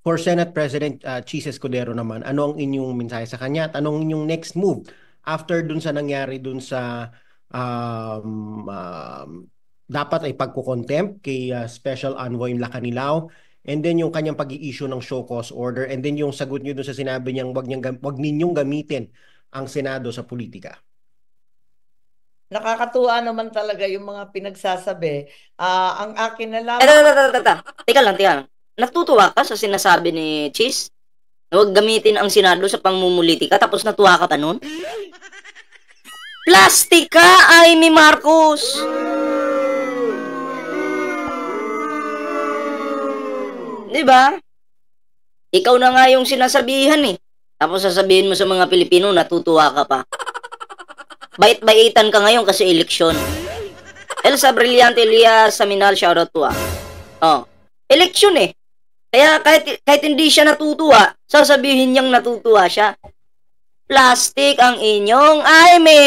For Senate President Chis Escudero naman, ano ang inyong mensahe sa kanya at anong inyong next move after dun sa nangyari dun sa dapat ay pagkukontempt kay Special Envoy Lacanilao, and then yung kanyang pag-i-issue ng show cause order, and then yung sagot niyo dun sa sinabi niyang wag ninyong gamitin ang Senado sa politika. Nakakatuwa naman talaga yung mga pinagsasabi. Ang akin na Eh, lamang, teka lang, teka lang. Natutuwa ka sa sinasabi ni Cheese? Na huwag gamitin ang Senado sa pangmumulitika tapos natuwa ka pa nun? Plastic ka, Amy Marcos! Diba? Ikaw na nga yung sinasabihan eh. Tapos sasabihin mo sa mga Pilipino, natutuwa ka pa. Bait-baitan ka ngayon kasi eleksyon. Elsa Brillante Elias Saminal, shoutout po ah. Oh, eleksyon eh. Kaya kahit hindi siya natutuwa, sasabihin niyang natutuwa siya. Plastic ang inyong Aime!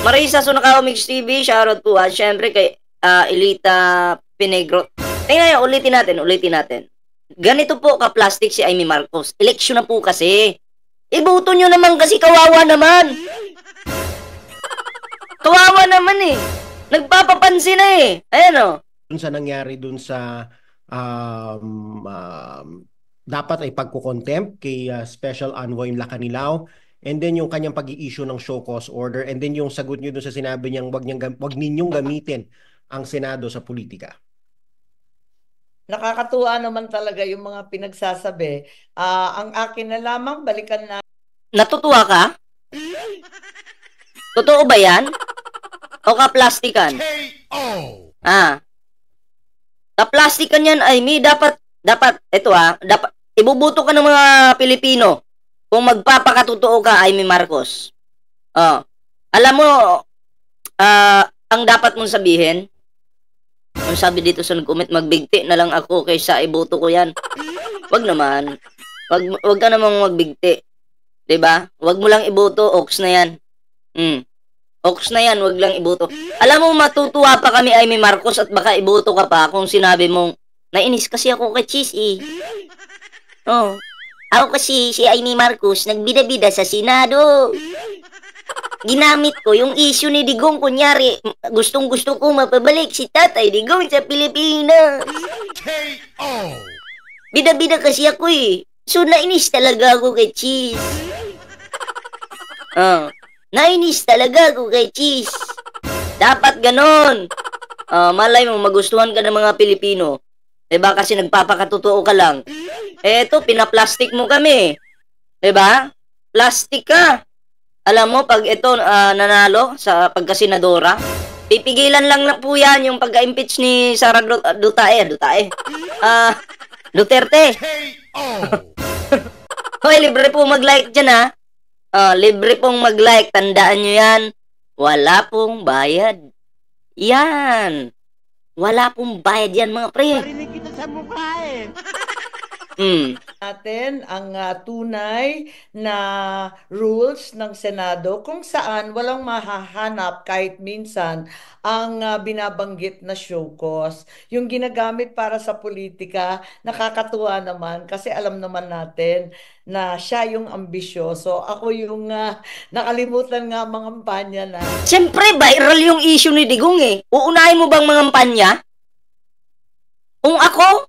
Marisa Sunakawa Mix TV, shoutout po ah. Siyempre kay Elita Pinegro. Tingnan nyo, ulitin natin. Ganito po ka-plastic si Amy Marcos. Eleksyon na po kasi. Iboto nyo naman kasi kawawa naman. Kawawa naman eh. Nagpapapansin na eh. Ayan o. Dun sa nangyari dun sa um, um, dapat ay pagkukontempt kay Special Envoy Lacanilao, and then yung kanyang pag-i-issue ng show cause order, and then yung sagot niyo dun sa sinabi niyang wag ninyong gamitin ang Senado sa politika. nakakatuwa naman talaga yung mga pinagsasabi. Ang akin na lamang, balikan na. Natutuwa ka? Totoo ba yan? O ka-plastikan? Ah. Ka-plastikan yan, Amy. Dapat, dapat, ibubuto ka ng mga Pilipino kung magpapakatotoo ka, Amy Marcos. Oh. Alam mo, ang dapat mong sabihin, ang sabi dito sa nag-comment, magbigti na lang ako kaysa iboto ko yan. Wag naman. Wag ka namang magbigti. 'Di ba? Wag mo lang iboto, ox na yan. Ox na yan, wag lang iboto. Alam mo, matutuwa pa kami, Amy Marcos, at baka iboto ka pa kung sinabi mong, nainis kasi ako kay Cheese eh. Oh. Ako kasi, si Amy Marcos, nagbida-bida sa Senado. Ginamit ko yung issue ni Digong, kunyari, gustong-gusto ko mapabalik si Tatay Digong sa Pilipinas. Bida-bida kasi ako eh. So, nainis talaga ako kay Cheese. Nainis talaga ako kay Cheese. Dapat ganon. Malay mo, magustuhan ka ng mga Pilipino. Diba? Kasi nagpapakatotoo ka lang. Eto, pinaplastic mo kami. Diba? Plastic ka. Alam mo, pag ito nanalo sa pagkasenadora, pipigilan lang na po yan yung pagka-impeach ni Sara Duterte. Hoy, libre po mag-like dyan ha. Libre pong mag-like. Tandaan nyo yan. Wala pong bayad. Yan. Wala pong bayad yan, mga pre. Marinig kita sa mukha eh. Natin ang tunay na rules ng Senado kung saan walang mahahanap kahit minsan ang binabanggit na show cause. Yung ginagamit para sa politika, nakakatuwa naman kasi alam naman natin na siya yung ambisyoso. Ako yung nakalimutan nga mangampanya na. Siyempre, viral yung issue ni Digong eh. Uunahin mo bang mangampanya? Kung ako,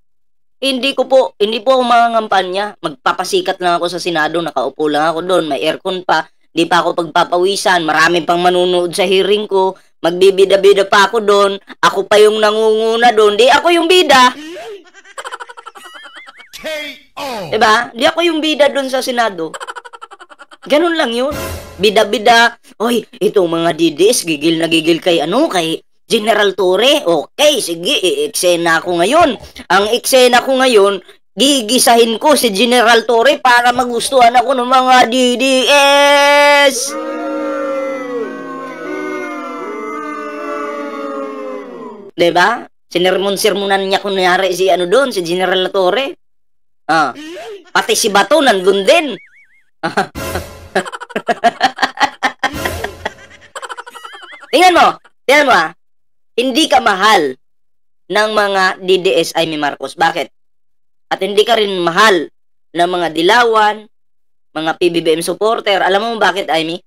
hindi po ako mangangampanya. Magpapasikat lang ako sa Senado, nakaupo lang ako doon, may aircon pa, di pa ako pagpapawisan, marami pang manunood sa hearing ko, magbibida-bida pa ako doon, ako pa yung nangunguna doon, di ako yung bida. Diba? Di ako yung bida doon sa Senado. Ganun lang yun. Bida-bida. Oy, itong mga DDS, gigil na gigil kay General Torre. Okay, sige, i-eksena ko ngayon. Ang eksena ko ngayon, gigisahin ko si General Torre para magustuhan ako ng mga DDS. Diba? Sinermon-sermonan niya kunyari si doon, si General Torre. Pati si Bato nandun din. Tingnan mo, hindi ka mahal ng mga DDS Amy Marcos. Bakit? At hindi ka rin mahal ng mga dilawan, mga PBBM supporter. Alam mo bakit, Amy?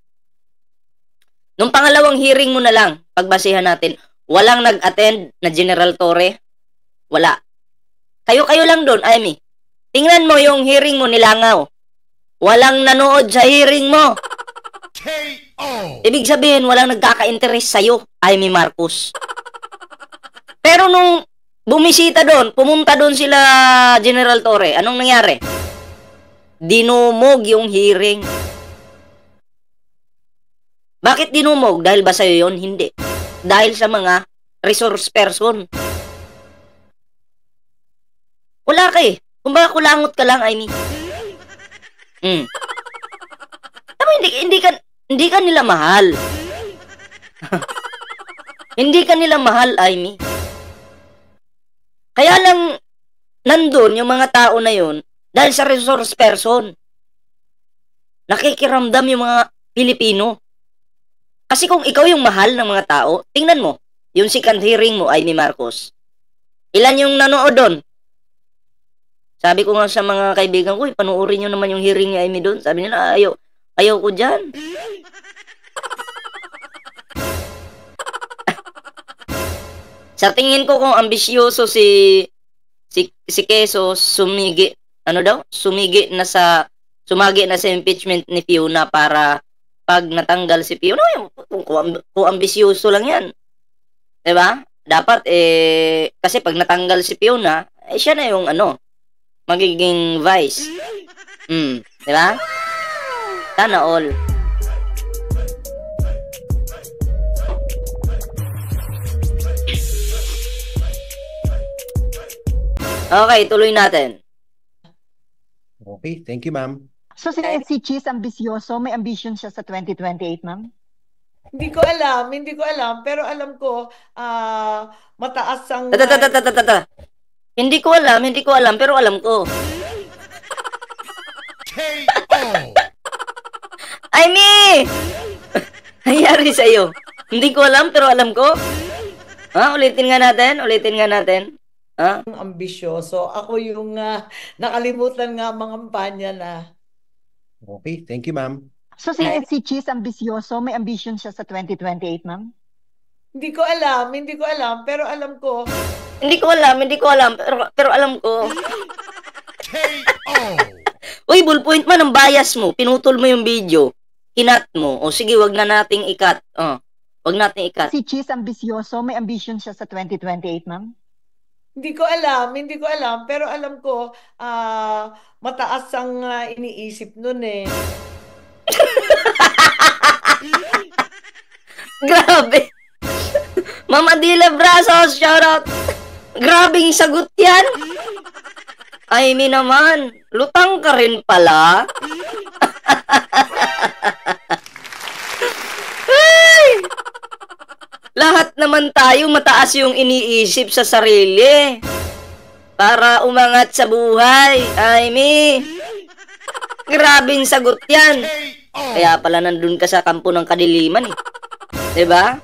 Nung pangalawang hearing mo na lang, pagbasihan natin, walang nag-attend na General Torre? Wala. Kayo-kayo lang doon, Amy. Tingnan mo yung hearing mo, nilangaw. Walang nanood sa hearing mo. Ibig sabihin, walang nagkaka-interest sa'yo, Amy Marcos. Pero nung bumisita doon, pumunta doon sila General Torre, anong nangyari? Dinumog yung hearing. Bakit dinumog? Dahil ba sa'yo yun? Hindi. Dahil sa mga resource person. Wala ka eh. Kumbaga kulangot ka lang, Amy. Tama, hindi ka nila mahal. Hindi ka nila mahal, Amy. Kaya lang, nandun yung mga tao na yun, dahil sa resource person. Nakikiramdam yung mga Pilipino. Kasi kung ikaw yung mahal ng mga tao, tingnan mo, yung second hearing mo, Amy Marcos. Ilan yung nanood doon? Sabi ko nga sa mga kaibigan ko, panuorin nyo naman yung hearing ni Amy doon. Sabi nila, ayaw ko dyan. Sa tingin ko kung ambisyoso si Quezos, sumagi na sa impeachment ni Fiona para pag natanggal si Fiona, kung ambisyoso lang yan. Diba? Dapat, kasi pag natanggal si Fiona, siya na yung magiging vice. Diba? Sana all. Okay, tuloy natin. Okay, thank you, ma'am. So si Cheese ambisyoso, may ambition siya sa 2028, ma'am? Hindi ko alam, pero alam ko, mataas ang... Hindi ko alam, pero alam ko. Amy! Nangyari sa'yo. Hindi ko alam, pero alam ko. Ulitin nga natin. Ambisyoso. Ako yung nakalimutan nga mga kampanya na. Okay, thank you, ma'am. So si Cheese ambisyoso, may ambition siya sa 2028, ma'am? Hindi ko alam, pero alam ko. Hindi ko alam, pero alam ko. Uy, ballpoint man ang bias mo. Pinutol mo yung video. Kinat mo. O sige, wag na nating ikat. Wag nating ikat. Si Cheese ambisyoso, may ambition siya sa 2028, ma'am? Hindi ko alam, pero alam ko, mataas ang iniisip nun eh. Grabe. Mama Dila Brazos, shoutout. Grabing sagot yan. Amy naman, lutang ka rin pala. Ay! Lahat naman tayo mataas yung iniisip sa sarili. Para umangat sa buhay, Amy. Grabing sagot yan. Kaya pala nandun ka sa kampo ng kadiliman eh. Diba?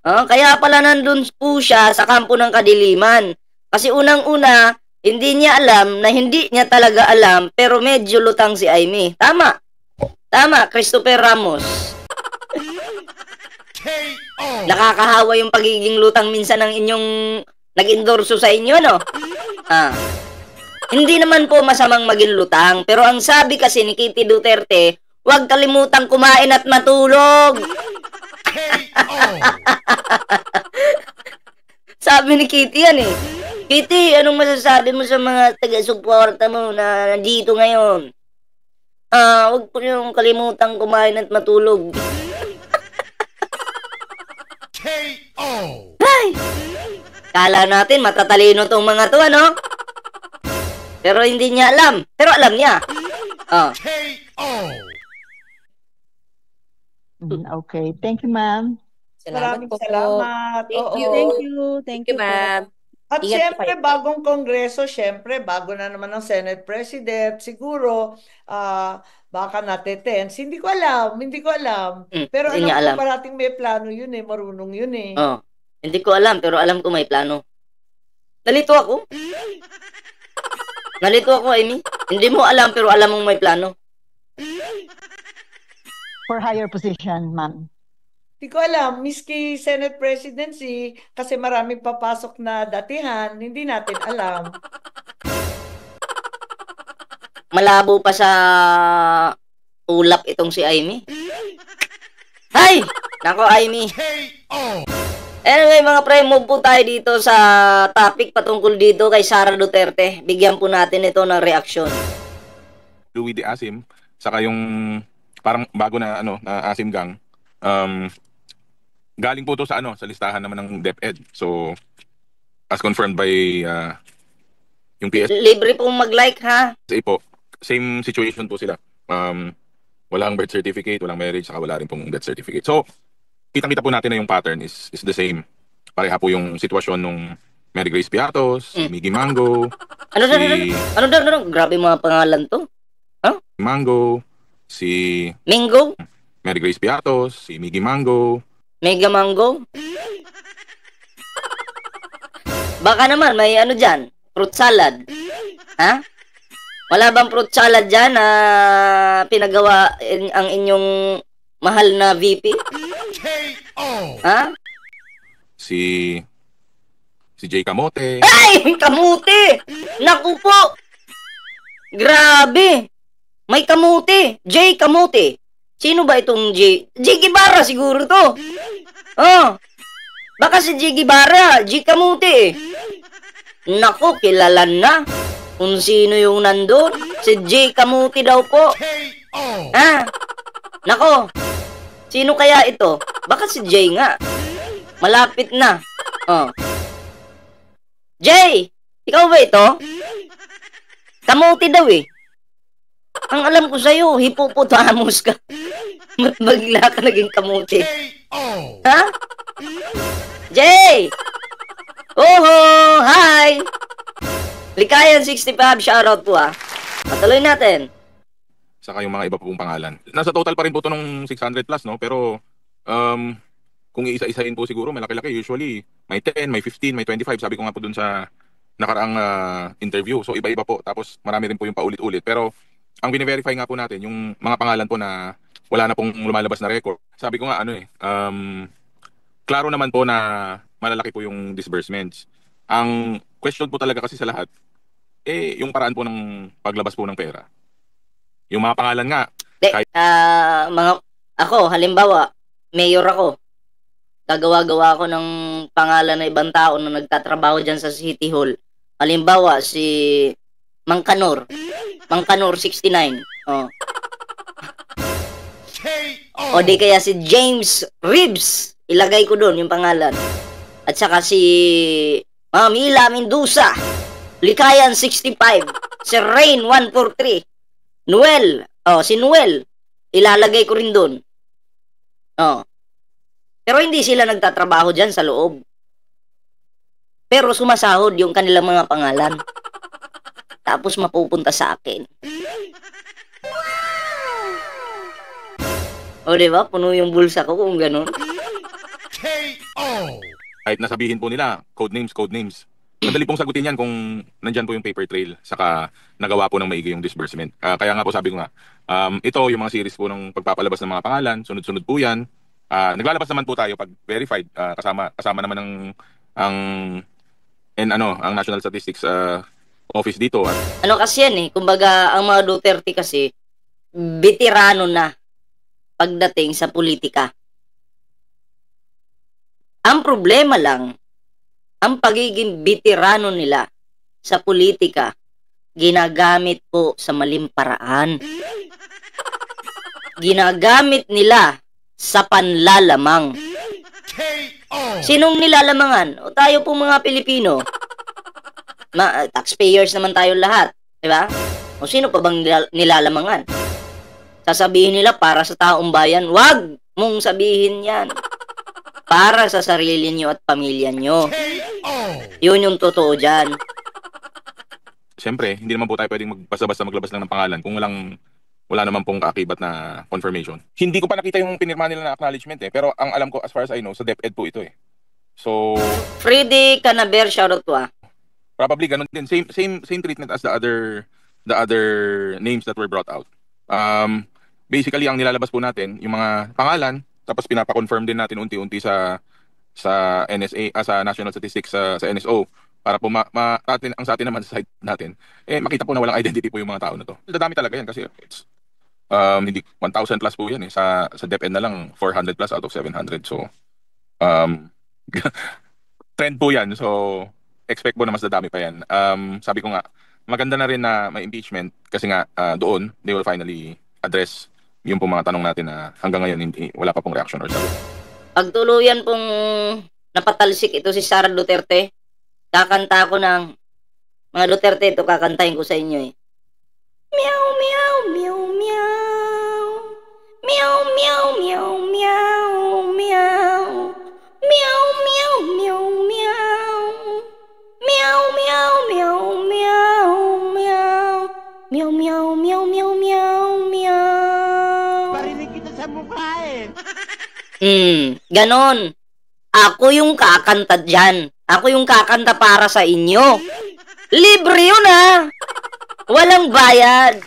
Kaya pala nandun po siya sa kampo ng kadiliman. Kasi unang-una, hindi niya alam na hindi niya talaga alam pero medyo lutang si Amy. Tama, Christopher Ramos. Nakakahawa yung pagiging lutang minsan ng inyong nag-endorso sa inyo, no? Hindi naman po masamang maging lutang, pero ang sabi kasi ni Kitty Duterte, huwag kalimutang kumain at matulog. Sabi ni Kitty yan eh. Kitty, anong masasabi mo sa mga taga-suporta mo na nandito ngayon? Huwag po yung kalimutang kumain at matulog. Ay! Kala natin matatalino tong mga to, ano? Pero hindi niya alam. Pero alam niya. Okay, thank you, ma'am. Maraming po. salamat. Thank you, ma'am. At Ingat po syempre, kayo. bagong kongreso, syempre, bago na naman ang Senate President, siguro, baka natetense. Hindi ko alam. Pero Hindi niya alam alam. ko parating may plano yun eh, marunong yun eh. Hindi ko alam, pero alam ko may plano. Nalito ako. Nalito ako, Amy. Hindi mo alam pero alam mong may plano. For higher position, ma'am. Hindi ko alam, miski Senate presidency, kasi maraming papasok na datihan, hindi natin alam. Malabo pa sa ulap itong si Amy. Hay! Nako, Amy. Anyway, mga pre, move po tayo dito sa topic patungkol dito kay Sara Duterte. Bigyan po natin ito ng reaksyon. Louis de Asim, saka yung parang bago na na Asim Gang. Galing po to sa sa listahan naman ng DepEd. So as confirmed by yung PSA Libre pong mag-like, ha? po, same situation po sila. Walang birth certificate, walang marriage, saka wala rin pong death certificate. So kitang-kita po natin na yung pattern is the same. Pareha po yung sitwasyon nung Mary Grace Piatos, si Miggy Mango, Ano? Grabe mga pangalan to. Mango, si Mingo? Mary Grace Piatos, si Miggy Mango. Mega Mango? Baka naman may ano dyan, fruit salad. Ha? Wala bang fruit salad dyan na pinagawa ang inyong mahal na VP? Ha? Si Jay Camote. Ay! Kamuti! Naku po! Grabe! May kamuti! Jay Kamuti! Sino ba itong Jay? Jay Guevara siguro to! Oh! Baka si Jay Guevara, Jay Kamuti! Naku, kilala na! Kung sino yung nandun? Si Jay Kamuti daw po! Ha? Nako! Sino kaya ito? Baka si Jay nga. Malapit na. Oh. Jay! Ikaw ba ito? Kamuti daw eh. Ang alam ko sa'yo, hippopotamus ka. Ba't bagla ka naging kamuti? Ha? Jay! Oho! Hi! Likayan 65, shoutout po Patuloy natin. Saka yung mga iba pa pong pangalan. Nasa total pa rin po ito nung 600 plus, no? Pero kung iisa-isahin po siguro, malaki-laki. Usually, may 10, may 15, may 25. Sabi ko nga po dun sa nakaraang interview. So, iba-iba po. Tapos, marami rin po yung paulit-ulit. Pero, ang bine-verify nga po natin, yung mga pangalan po na wala na pong lumalabas na record. Sabi ko nga, klaro naman po na malalaki po yung disbursements. Ang question po talaga kasi sa lahat, yung paraan po ng paglabas po ng pera. Yung mga pangalan nga. Ako, halimbawa, mayor ako. Gagawa-gawa ako ng pangalan ng ibang tao na nagtatrabaho dyan sa City Hall. Halimbawa, si Mangkanor. Mangkanor 69. Oh. O di kaya si James Reeves. Ilagay ko doon yung pangalan. At saka si Mila Mendoza. Likayan 65. Si Rain 143. Noel. Si Noel. Ilalagay ko rin doon. Pero hindi sila nagtatrabaho dyan sa loob. Pero sumasahod yung kanilang mga pangalan. Tapos mapupunta sa akin. O diba? Puno yung bulsa ko kung ganun. Kahit nasabihin po nila, code names. Madali pong sagutin yan kung nandyan po yung paper trail. Saka nagawa po ng maigi yung disbursement. Kaya nga po sabi ko nga, ito yung mga series po ng pagpapalabas ng mga pangalan. Sunod-sunod po yan. Naglalabas naman po tayo pag verified. Kasama naman ang National Statistics Office dito. Ano kasi yan kumbaga ang mga Duterte kasi veterano na pagdating sa politika. Ang problema lang, ang pagiging veterano nila sa politika, ginagamit po sa maling paraan. Ginagamit nila sa panlalamang. Sinong nilalamangan? O tayo po mga Pilipino. Taxpayers naman tayo lahat. Diba? O sino pa bang nilalamangan? Sasabihin nila para sa taong bayan. Wag mong sabihin yan. Para sa sarili nyo at pamilya nyo. Yun yung totoo dyan. Siyempre, hindi naman po tayo pwedeng basta-basta maglabas lang ng pangalan kung wala naman pong kaakibat na confirmation. Hindi ko pa nakita yung pinirma nila na acknowledgement pero ang alam ko as far as I know, sa DepEd po ito So, Freddy Canaber, shoutout po Probably ganun din. Same treatment as the other names that were brought out. Basically, ang nilalabas po natin, yung mga pangalan, tapos pinapa-confirm din natin unti-unti sa NSA, sa National Statistics, sa NSO, para po ang sa atin naman sa side natin, makita po na walang identity po yung mga tao na to. Dadami talaga yan kasi it's hindi 1,000 plus po yan eh. Sa DepEd na lang 400 plus out of 700. So um trend po yan. So expect po na mas dadami pa yan. Sabi ko nga, maganda na rin na may impeachment kasi nga doon they will finally address yung po mga tanong natin na hanggang ngayon wala pa pong reaction or sagot. Pag tuluyan pong napatalsik ito si Sara Duterte, kakanta ko ng mga Duterte, ito kakantahin ko sa inyo eh. Meow, meow, meow, meow. Meow, meow, meow, meow, meow. Meow, meow, meow, meow. Meow, meow, meow, meow, meow. Meow, meow, meow, meow, meow, meow. Parinig kita sa mukha eh. Ganon. Ako yung kakanta dyan. Ako yung kakanta para sa inyo. Libre yun ah. Walang bayad.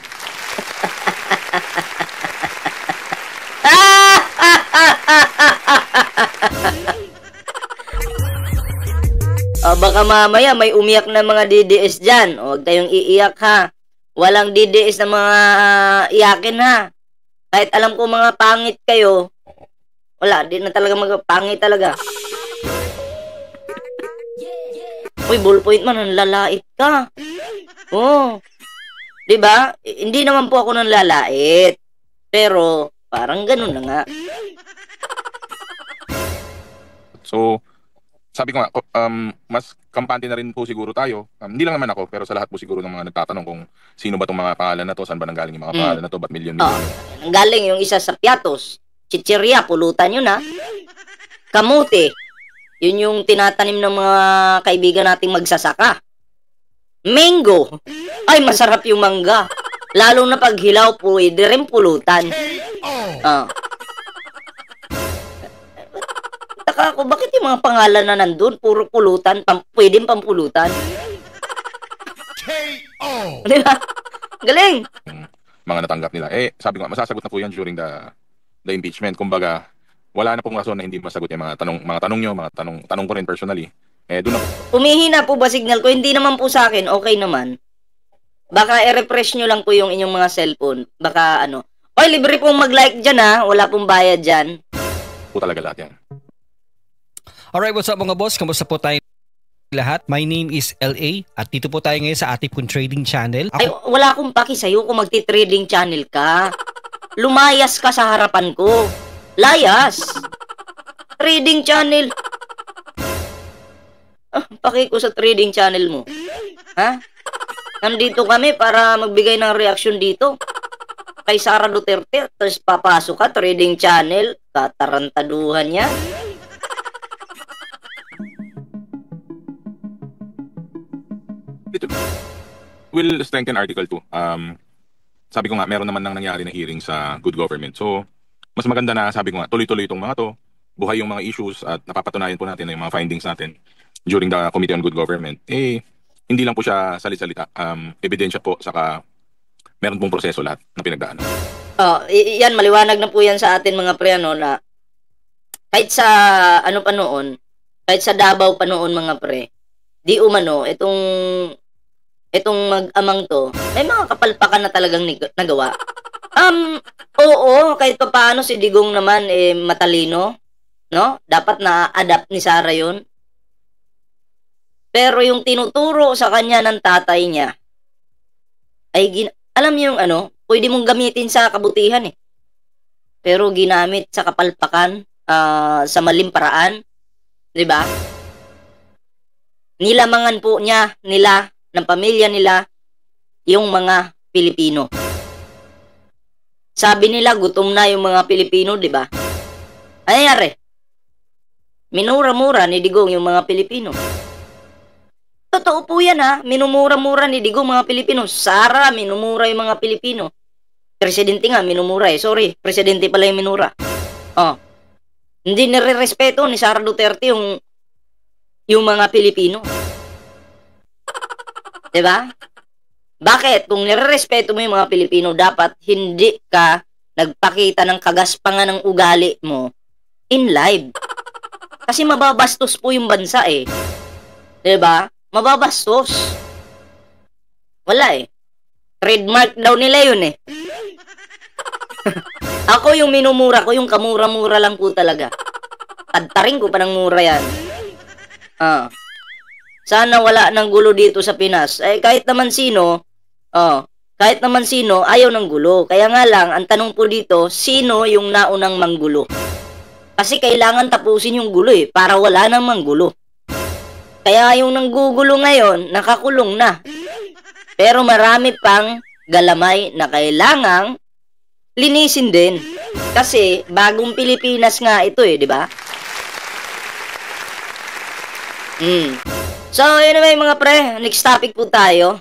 Baka mamaya may umiyak na mga DDS dyan. Huwag tayong iiyak ha. Walang DDS na mga iyakin ha. Kahit alam ko mga pangit kayo, wala, di na talaga magpangit talaga. Uy, ballpoint man, nanlalait ka. Oh. 'Di ba? Hindi naman po ako nanlalait. Pero parang ganoon na nga. So sabi ko nga, mas kampante na rin po siguro tayo. Hindi lang naman ako, pero sa lahat po siguro ng mga nagtatanong kung sino ba itong mga pangalan na to, saan ba nanggaling yung mga pangalan na to, ba't milyon-milyon? Nanggaling yung isa sa Piatos, Chichirya, pulutan yun ha. Kamuti, yun yung tinatanim ng mga kaibigan nating magsasaka. Mango, ay masarap yung mangga. Lalo na pag hilaw, pwede rin pulutan. Ako, bakit yung mga pangalan na nandun, puro pulutan, pwedeng pampulutan? Diba? Galing! Mga natanggap nila. Sabi ko, masasagot na po yan during the impeachment. Kumbaga, wala na pong rason na hindi masagot yung mga tanong nyo, mga tanong ko rin personally. Doon na po. Umihina po ba signal ko? Hindi naman po sa akin, okay naman. Baka i-refresh nyo lang po yung inyong mga cellphone. Baka ano. Oy, libre pong mag-like dyan ha. Wala pong bayad dyan. Po talaga lahat yan. Alright, what's up mga boss? Kamusta po tayo lahat? My name is LA at dito po tayo ngayon sa ating pong trading channel. Ay, wala akong paki sa'yo kung magti-trading channel ka. Lumayas ka sa harapan ko. Layas! Trading channel. Paki ko sa trading channel mo. Ha? Nandito kami para magbigay ng reaksyon dito. Kay Sara Duterte, tapos papasok ka, trading channel. Katarantaduhan niya. It will strengthen Article 2. Sabi ko nga, meron naman nang nangyari na hearing sa good government. So, mas maganda na, sabi ko nga, tuloy-tuloy itong mga to, buhay yung mga issues at napapatunayan po natin na yung mga findings natin during the Committee on Good Government. Hindi lang po siya salit-salita. Ebidensya po, saka meron pong proseso lahat na pinagdaanan. Yan, maliwanag na po yan sa atin mga pre, ano, na kahit sa, ano pa noon, kahit sa Davao pa noon mga pre, di umano, itong mag-amang to, may mga kapalpakan na talagang nagawa. Oo, kahit pa paano si Digong naman, matalino, no? Dapat na-adapt ni Sara yun. Pero yung tinuturo sa kanya ng tatay niya, ay, alam niyo yung ano, pwede mong gamitin sa kabutihan eh. Pero ginamit sa kapalpakan, sa maling paraan, di ba? Nilamangan po nila, ng pamilya nila, yung mga Pilipino. Sabi nila, gutom na yung mga Pilipino, di ba? Ano nangyari? Minura-mura ni Digong yung mga Pilipino. Totoo po yan ha, minumura-mura ni Digong mga Pilipino. Sara, minumura yung mga Pilipino. Presidente nga, minumura eh. Sorry, presidente pala yung minura. Hindi nire-respeto ni Sara Duterte yung mga Pilipino. Diba? Bakit? Kung nirerespeto mo yung mga Pilipino, dapat hindi ka nagpakita ng kagaspangan ng ugali mo in live. Kasi mababastos po yung bansa eh. Diba? Mababastos. Wala eh. Trademark daw nila yun eh. Ako yung minumura ko, yung kamura-mura lang po talaga. Tadtarin ko pa ng mura yan. Sana wala ng gulo dito sa Pinas. Eh, kahit naman sino, ayaw ng gulo. Kaya nga lang, ang tanong po dito, sino yung naunang manggulo? Kasi kailangan tapusin yung gulo eh, para wala nang manggulo. Kaya yung nanggugulo ngayon, nakakulong na. Pero marami pang galamay na kailangang linisin din. Kasi bagong Pilipinas nga ito eh, di ba? So, anyway mga pre, next topic po tayo.